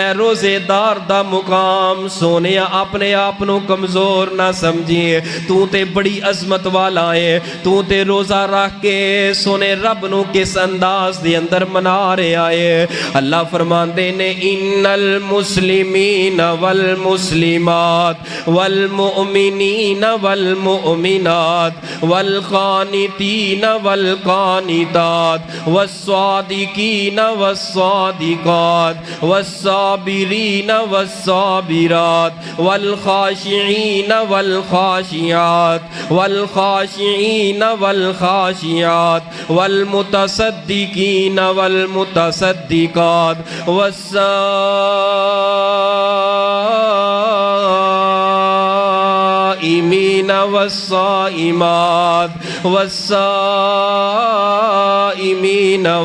रोजेदार दा मुकाम सोने अपने आप नू कमजोर ना समझिए। तू ते बड़ी अजमत वाला है, तू ते रोजा रख के सोने रब नू किस अंदाज दे अंदर मना रहा है। अल्लाह फरमांदे ने इन्नल मुस्लिमीन वल मुस्लिमात वल मुमिनीन वल मुमिनात वल कानितीन वल कानितात वस्सादिकीन वस्सादिकात वस्साबिरीन वस्साबिरात वल खाशिईन वल खाशियात वल खाशिईन वल खाशियात वल मुतसद्दिकीन वल मुतसद्दिकात वस्साइमीन वस्साइमात वस्साइमीन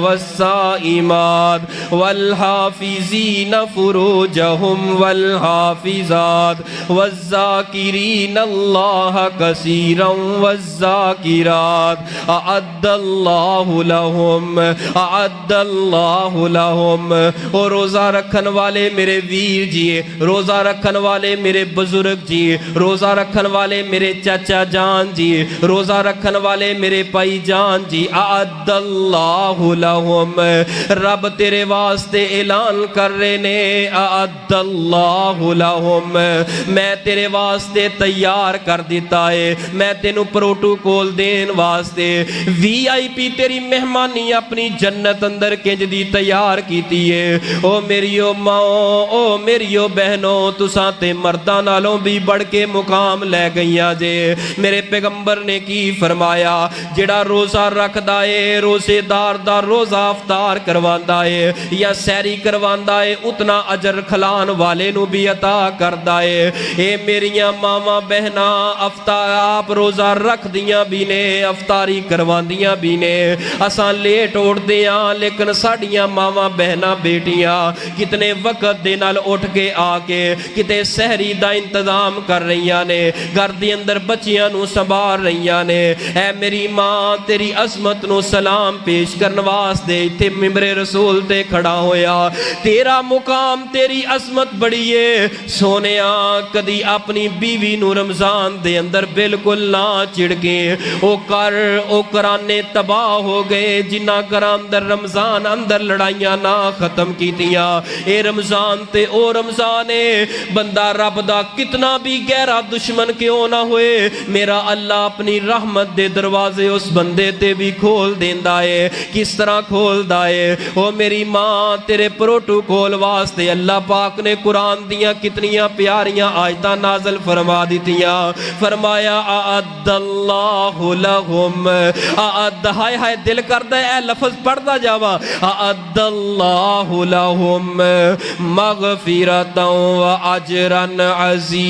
वस्साइमात वल हाफिजीन फुरूजहुम वल हाफिजात वज़्ज़ाकिरीन अल्लाह कसीरन वज़्ज़ाकिरात अअद्दल्लाहु लहुम। और रोज़ा रखन वाले मेरे वीर जी, रोज़ा रखन वाले मेरे बुजुर्ग जी, रोज़ा रखन वाले मेरे चाचा जान जी, रोज़ा रखन वाले मेरे भाई जान जी, अअद्दल्लाहु लहुम। रब तेरे वास्ते ऐलान कर रहे ने अअद्दल्लाहु लहुम, मैं तेरे वास्ते तैयार कर दिता है। मैं तेनू प्रोटोकॉल देन वास्ते VIP तेरी मेहमानी अपनी जन्नत अंदर किंज दी तैयार कीती है। ओ मेरियो माओ, ओ मेरियो बहनों, तुसां ते मर्दां नालों भी बढ़ के मुकाम लै गईयां जे। मेरे पैगंबर ने की फरमाया, जेड़ा रोज़ा रखदा है, रोज़ेदार दा रोज़ा अफ्तार करवांदा है या सैरी करवांदा है, उतना अजर खलान वाले नू भी अता करदा है। ए मेरियां मावां बहना, अफ्तार आप रोज़ा रखदियां भी ने, अफ्तारी करवांदियां भी ने। असां लेट उठदे हां, लेकिन साडियां मावां बहना बेटियां कितने वक्त दे नाल उठ के आके किते सहरी दा इंतजाम कर रही ने, घर दे अंदर बच्चियां नू संभाल रही ने। ऐ मेरी मां, तेरी अजमत नू सलाम पेश करन वास्ते इत्थे मिंबरे रसूल ते खड़ा होया। तेरा मुकाम, तेरी अजमत बड़ी है सोनिया। कदी अपनी बीवी नू रमजान दे अंदर बिल्कुल ना चिड़के। ओ कराने तबाह हो गए जिन्ना घर अंदर रमजान अंदर लड़ाइयां ना खत्म कीतियां। ए रमजान ते ओ रमजान है, बंदा रब दा कितना भी गहरा दुश्मन क्यों ना होए, मेरा अल्लाह अपनी रहमत दे दरवाजे उस बंदे ते भी खोल देंदा है। किस तरह खोलदा है? ओ मेरी मां, तेरे प्रोटोकॉल वास्ते अल्लाह पाक ने कुरान दियां कितनियां प्यारियां आयतां नाज़िल फरमा दितियां। फरमाया अअद्दल्लाहु लहुम, अअद्द, हाय हाय दिल करदा है लफ्ज पढ़दा जावा। अअद्दल्लाहु लहुम मगफिरतन व अजरन अज़ीमा।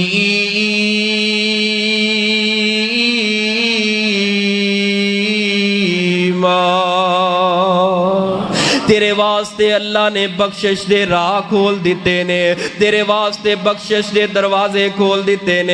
तेरे वास्ते अल्लाह ने बख्शिश दे राह खोल दिते ने, तेरे वास्ते बख्शिश दे दरवाजे खोल दिते ने।